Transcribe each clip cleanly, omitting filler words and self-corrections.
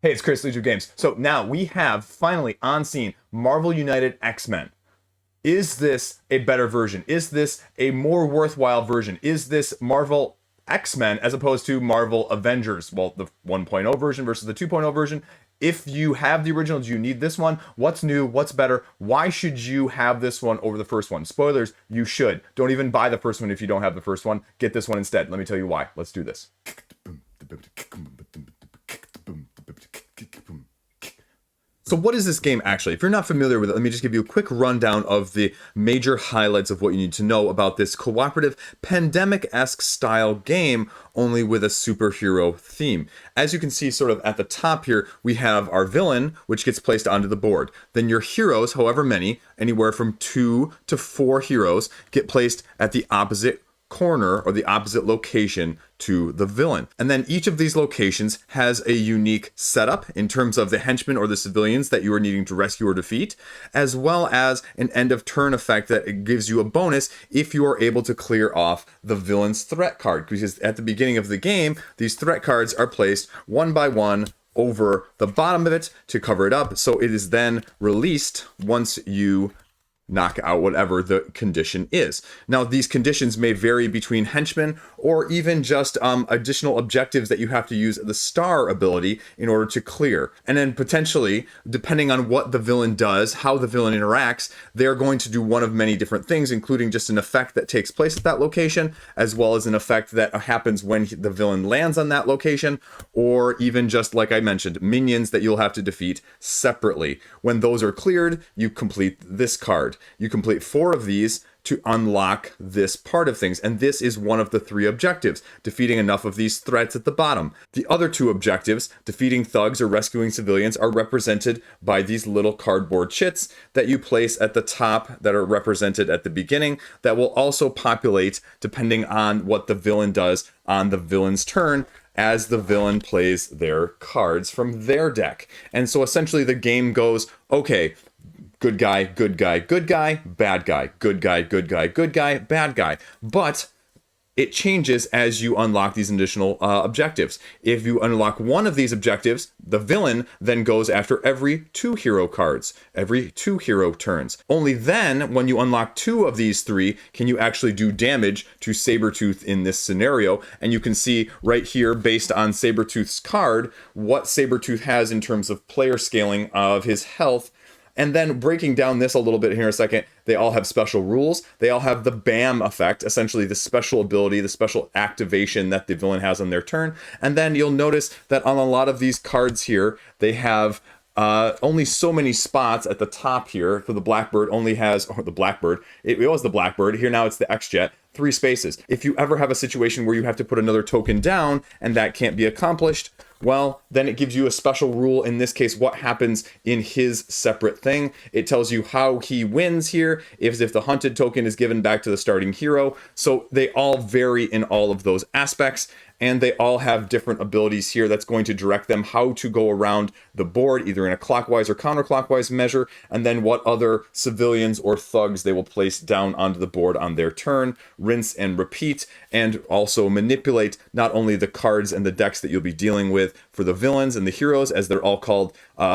Hey, it's Chris, Liege Games. So now we have finally on scene Marvel United X-Men. Is this a better version? Is this a more worthwhile version? Is this Marvel X-Men as opposed to Marvel Avengers? Well, the 1.0 version versus the 2.0 version. If you have the original, do you need this one? What's new? What's better? Why should you have this one over the first one? Spoilers, you should. Don't even buy the first one if you don't have the first one. Get this one instead. Let me tell you why. Let's do this. So what is this game actually? If you're not familiar with it, let me just give you a quick rundown of the major highlights of what you need to know about this cooperative pandemic-esque style game, only with a superhero theme. As you can see sort of at the top here, we have our villain, which gets placed onto the board. Then your heroes, however many, anywhere from 2 to 4 heroes, get placed at the opposite corner or the opposite location to the villain. And then each of these locations has a unique setup in terms of the henchmen or the civilians that you are needing to rescue or defeat, as well as an end of turn effect that gives you a bonus if you are able to clear off the villain's threat card. Because at the beginning of the game, these threat cards are placed one by one over the bottom of it to cover it up. So it is then released once you knock out whatever the condition is. Now, these conditions may vary between henchmen or even just additional objectives that you have to use the star ability in order to clear. And then potentially, depending on what the villain does, how the villain interacts, they're going to do one of many different things, including just an effect that takes place at that location, as well as an effect that happens when the villain lands on that location, or even just, like I mentioned, minions that you'll have to defeat separately. When those are cleared, you complete this card. You complete 4 of these to unlock this part of things, and this is one of the 3 objectives, defeating enough of these threats at the bottom. The other 2 objectives, defeating thugs or rescuing civilians, are represented by these little cardboard chits that you place at the top that are represented at the beginning that will also populate depending on what the villain does on the villain's turn as the villain plays their cards from their deck. And so essentially the game goes, okay, good guy, good guy, good guy, bad guy, good guy, good guy, good guy, bad guy. But it changes as you unlock these additional objectives. If you unlock one of these objectives, the villain then goes after every 2 hero cards, every 2 hero turns. Only then, when you unlock 2 of these 3, can you actually do damage to Sabretooth in this scenario. And you can see right here, based on Sabretooth's card, what Sabretooth has in terms of player scaling of his health. And then breaking down this a little bit here in a second, they all have special rules. They all have the BAM effect, essentially the special ability, the special activation that the villain has on their turn. And then you'll notice that on a lot of these cards here, they have only so many spots at the top here. For the Blackbird only has, or the Blackbird, it was the Blackbird, here now it's the X-Jet, 3 spaces. If you ever have a situation where you have to put another token down and that can't be accomplished, well, then it gives you a special rule, in this case, what happens in his separate thing. It tells you how he wins here, if the hunted token is given back to the starting hero. So they all vary in all of those aspects, and they all have different abilities here that's going to direct them how to go around the board, either in a clockwise or counterclockwise measure, and then what other civilians or thugs they will place down onto the board on their turn, rinse and repeat, and also manipulate not only the cards and the decks that you'll be dealing with for the villains and the heroes, as they're all called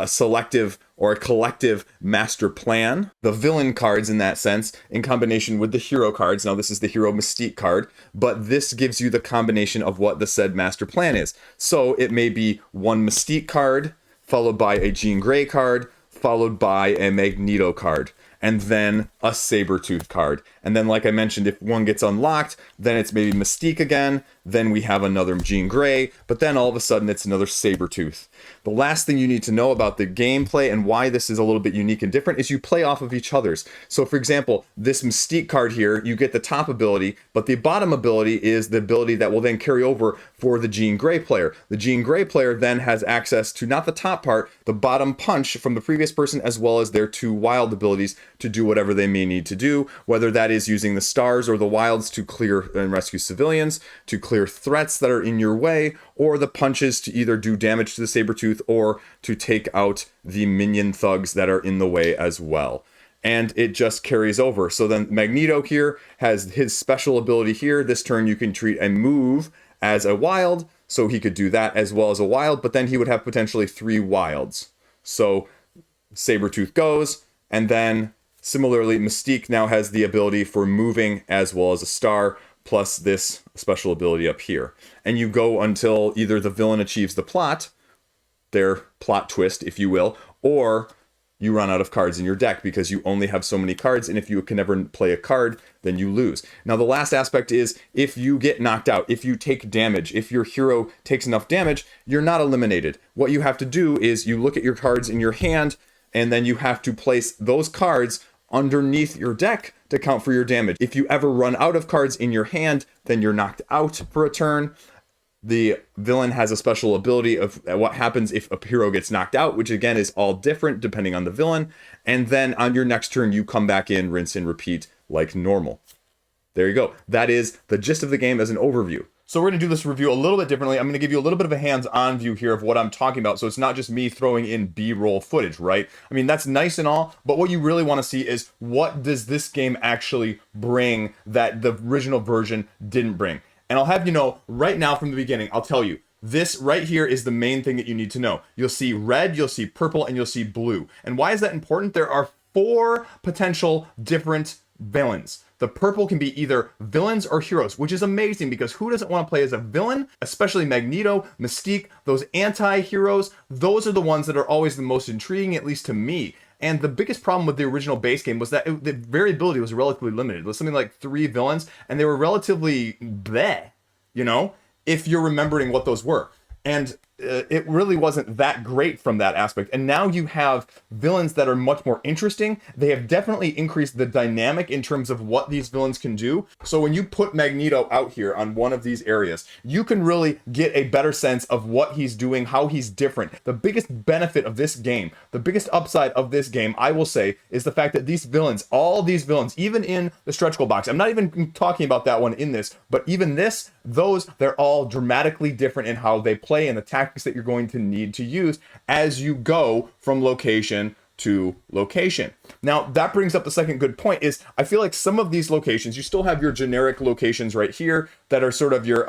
selective or a collective master plan. The villain cards in that sense, in combination with the hero cards. Now this is the hero Mystique card, but this gives you the combination of what the said master plan is. So it may be one Mystique card, followed by a Jean Grey card, followed by a Magneto card, and then a Sabretooth card. And then, like I mentioned, if one gets unlocked, then it's maybe Mystique again, then we have another Jean Grey, but then all of a sudden it's another Sabretooth. The last thing you need to know about the gameplay and why this is a little bit unique and different is you play off of each other's. So for example, this Mystique card here, you get the top ability, but the bottom ability is the ability that will then carry over for the Jean Grey player. The Jean Grey player then has access to not the top part, the bottom punch from the previous person, as well as their 2 wild abilities to do whatever they may need to do, whether that is using the stars or the wilds to clear and rescue civilians, to clear threats that are in your way, or the punches to either do damage to the Sabretooth or to take out the minion thugs that are in the way as well. And it just carries over. So then Magneto here has his special ability here. This turn you can treat a move as a wild, so he could do that as well as a wild, but then he would have potentially 3 wilds. So Sabretooth goes, and then similarly, Mystique now has the ability for moving as well as a star, plus this special ability up here. And you go until either the villain achieves the plot, their plot twist, if you will, or you run out of cards in your deck because you only have so many cards, and if you can never play a card, then you lose. Now, the last aspect is if you get knocked out, if you take damage, if your hero takes enough damage, you're not eliminated. What you have to do is you look at your cards in your hand, and then you have to place those cards underneath your deck to count for your damage. If you ever run out of cards in your hand, then you're knocked out for a turn. The villain has a special ability of what happens if a hero gets knocked out, which again is all different depending on the villain. And then on your next turn, you come back in, rinse and repeat like normal. There you go. That is the gist of the game as an overview. So we're going to do this review a little bit differently. I'm going to give you a little bit of a hands-on view here of what I'm talking about. So it's not just me throwing in B-roll footage, right? I mean, that's nice and all, but what you really want to see is what does this game actually bring that the original version didn't bring? And I'll have you know right now from the beginning, I'll tell you, this right here is the main thing that you need to know. You'll see red, you'll see purple, and you'll see blue. And why is that important? There are 4 potential different villains. The purple can be either villains or heroes, which is amazing because who doesn't want to play as a villain? Especially Magneto, Mystique, those anti-heroes. Those are the ones that are always the most intriguing, at least to me. And the biggest problem with the original base game was that the variability was relatively limited. It was something like 3 villains, and they were relatively bleh, you know, if you're remembering what those were. And it really wasn't that great from that aspect. And now you have villains that are much more interesting. They have definitely increased the dynamic in terms of what these villains can do. So when you put Magneto out here on one of these areas, you can really get a better sense of what he's doing, how he's different. The biggest benefit of this game, the biggest upside of this game, I will say, is the fact that these villains, all these villains, even in the stretch goal box, I'm not even talking about that one in this, but even this, they're all dramatically different in how they play and the tactics that you're going to need to use as you go from location to location. Now, that brings up the second good point is I feel like some of these locations, you still have your generic locations right here that are sort of your,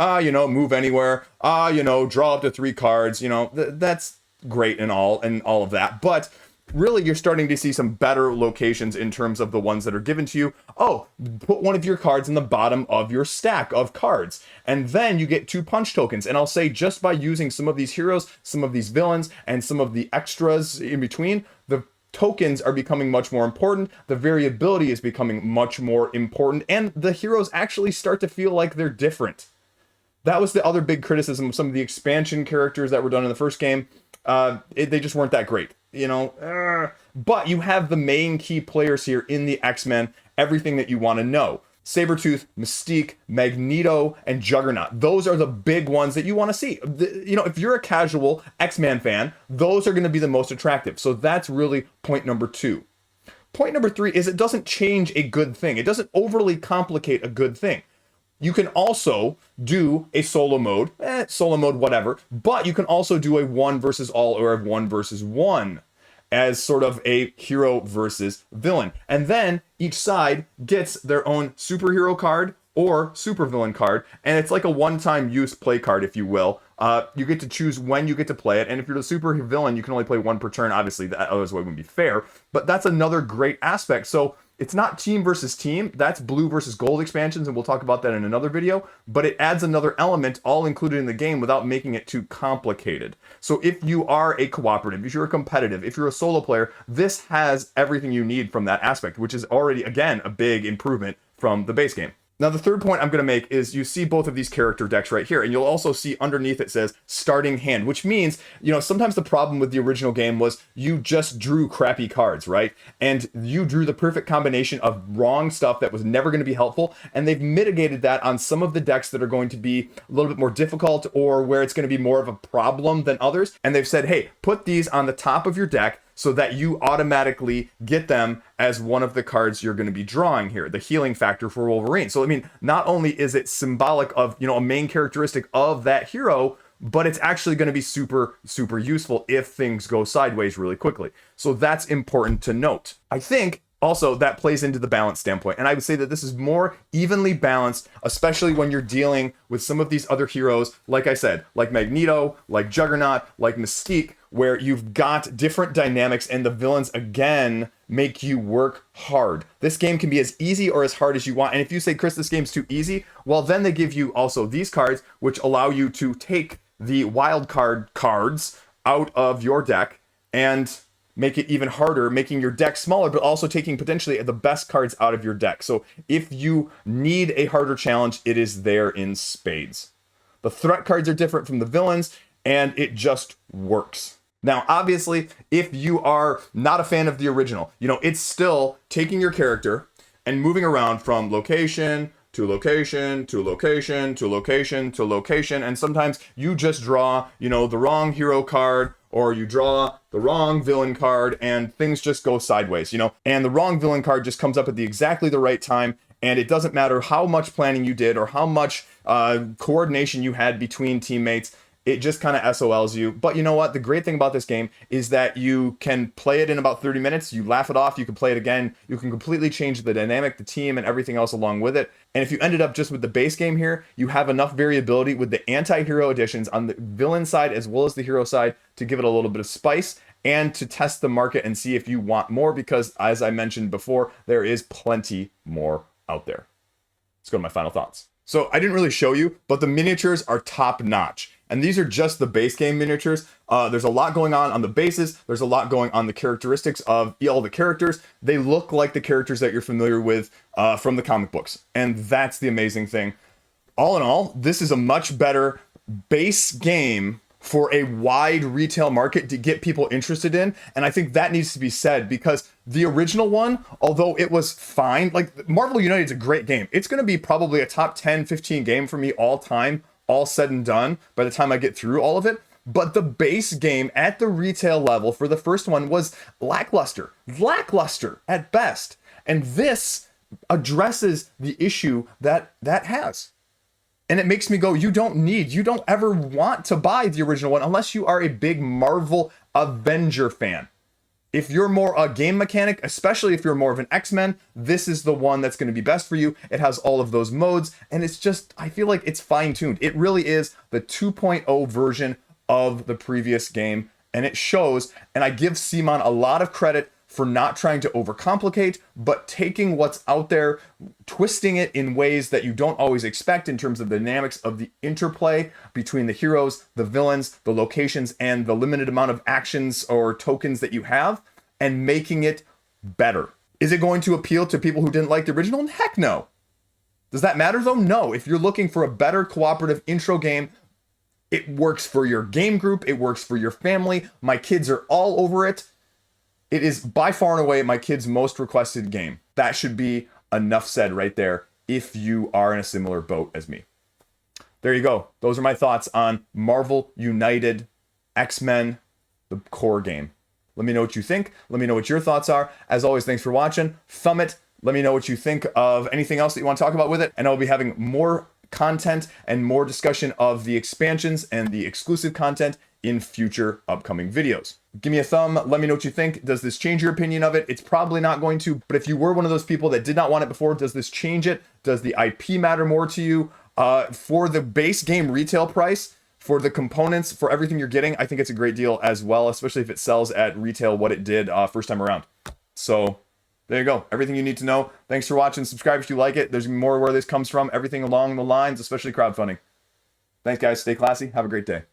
move anywhere, draw up to 3 cards, that's great and all of that. But really, you're starting to see some better locations in terms of the ones that are given to you. Oh, put one of your cards in the bottom of your stack of cards, and then you get 2 punch tokens. And I'll say just by using some of these heroes, some of these villains, and some of the extras in between, the tokens are becoming much more important. The variability is becoming much more important, and the heroes actually start to feel like they're different. That was the other big criticism of some of the expansion characters that were done in the first game. They just weren't that great. But you have the main key players here in the X-Men, everything that you want to know. Sabretooth, Mystique, Magneto, and Juggernaut. Those are the big ones that you want to see. If you're a casual X-Men fan, those are going to be the most attractive. So that's really point number 2. Point number 3 is it doesn't change a good thing. It doesn't overly complicate a good thing. You can also do a solo mode, whatever, but you can also do a 1 versus all or a 1 versus 1 as sort of a hero versus villain. And then each side gets their own superhero card or supervillain card, and it's like a one-time use play card, if you will. You get to choose when you get to play it, and if you're the supervillain, you can only play 1 per turn. Obviously, that otherwise wouldn't be fair, but that's another great aspect. So it's not team versus team, that's blue versus gold expansions, and we'll talk about that in another video, but it adds another element all included in the game without making it too complicated. So if you are a cooperative, if you're a competitive, if you're a solo player, this has everything you need from that aspect, which is already, again, a big improvement from the base game. Now, the third point I'm going to make is you see both of these character decks right here, and you'll also see underneath it says starting hand, which means, sometimes the problem with the original game was you just drew crappy cards, right? And you drew the perfect combination of wrong stuff that was never going to be helpful, and they've mitigated that on some of the decks that are going to be a little bit more difficult or where it's going to be more of a problem than others. And they've said, hey, put these on the top of your deck so that you automatically get them as one of the cards you're going to be drawing here, the healing factor for Wolverine. So, not only is it symbolic of, a main characteristic of that hero, but it's actually going to be super, super useful if things go sideways really quickly. So that's important to note. I think Also, that plays into the balance standpoint. And I would say that this is more evenly balanced, especially when you're dealing with some of these other heroes, like I said, like Magneto, like Juggernaut, like Mystique, where you've got different dynamics and the villains, again, make you work hard. This game can be as easy or as hard as you want. And if you say, Chris, this game's too easy, well, then they give you also these cards, which allow you to take the wild card cards out of your deck and make it even harder, making your deck smaller, but also taking potentially the best cards out of your deck. So if you need a harder challenge, it is there in spades. The threat cards are different from the villains, and it just works. Now, obviously, if you are not a fan of the original, it's still taking your character and moving around from location to location to location to location to location, and sometimes you just draw, the wrong hero card, or you draw the wrong villain card and things just go sideways, and the wrong villain card just comes up at exactly the right time, and it doesn't matter how much planning you did or how much coordination you had between teammates. It just kind of SOLs you. But you know what? The great thing about this game is that you can play it in about 30 minutes. You laugh it off. You can play it again. You can completely change the dynamic, the team, and everything else along with it. And if you ended up just with the base game here, you have enough variability with the anti-hero additions on the villain side as well as the hero side to give it a little bit of spice and to test the market and see if you want more, because as I mentioned before, there is plenty more out there. Let's go to my final thoughts. So I didn't really show you, but the miniatures are top notch. And these are just the base game miniatures. There's a lot going on the bases. There's a lot going on the characteristics of all the characters. They look like the characters that you're familiar with from the comic books. And that's the amazing thing. All in all, this is a much better base game for a wide retail market to get people interested in. And I think that needs to be said, because the original one, although it was fine, like Marvel United is a great game. It's going to be probably a top 10, 15 game for me all time, all said and done by the time I get through all of it. But the base game at the retail level for the first one was lackluster at best. And this addresses the issue that has. And it makes me go, you don't ever want to buy the original one unless you are a big Marvel Avenger fan. If you're more a game mechanic, especially if you're more of an X-Men, this is the one that's going to be best for you. It has all of those modes, and it's just, I feel like it's fine-tuned. It really is the 2.0 version of the previous game, and it shows. And I give CMON a lot of credit for not trying to overcomplicate, but taking what's out there, twisting it in ways that you don't always expect in terms of the dynamics of the interplay between the heroes, the villains, the locations, and the limited amount of actions or tokens that you have, and making it better. Is it going to appeal to people who didn't like the original? Heck no. Does that matter though? No. If you're looking for a better cooperative intro game, it works for your game group, it works for your family. My kids are all over it. It is by far and away my kid's most requested game. That should be enough said right there if you are in a similar boat as me. There you go. Those are my thoughts on Marvel United X-Men, the core game. Let me know what you think. Let me know what your thoughts are. As always, thanks for watching. Thumb it. Let me know what you think of anything else that you want to talk about with it. And I'll be having more content and more discussion of the expansions and the exclusive content in future upcoming videos. Give me a thumb. Let me know what you think. Does this change your opinion of it? It's probably not going to, but if you were one of those people that did not want it before, does this change it? Does the IP matter more to you? For the base game retail price, for the components, for everything you're getting, I think it's a great deal as well, especially if it sells at retail what it did first time around. So there you go. Everything you need to know. Thanks for watching. Subscribe if you like it. There's more where this comes from. Everything along the lines, especially crowdfunding. Thanks, guys. Stay classy. Have a great day.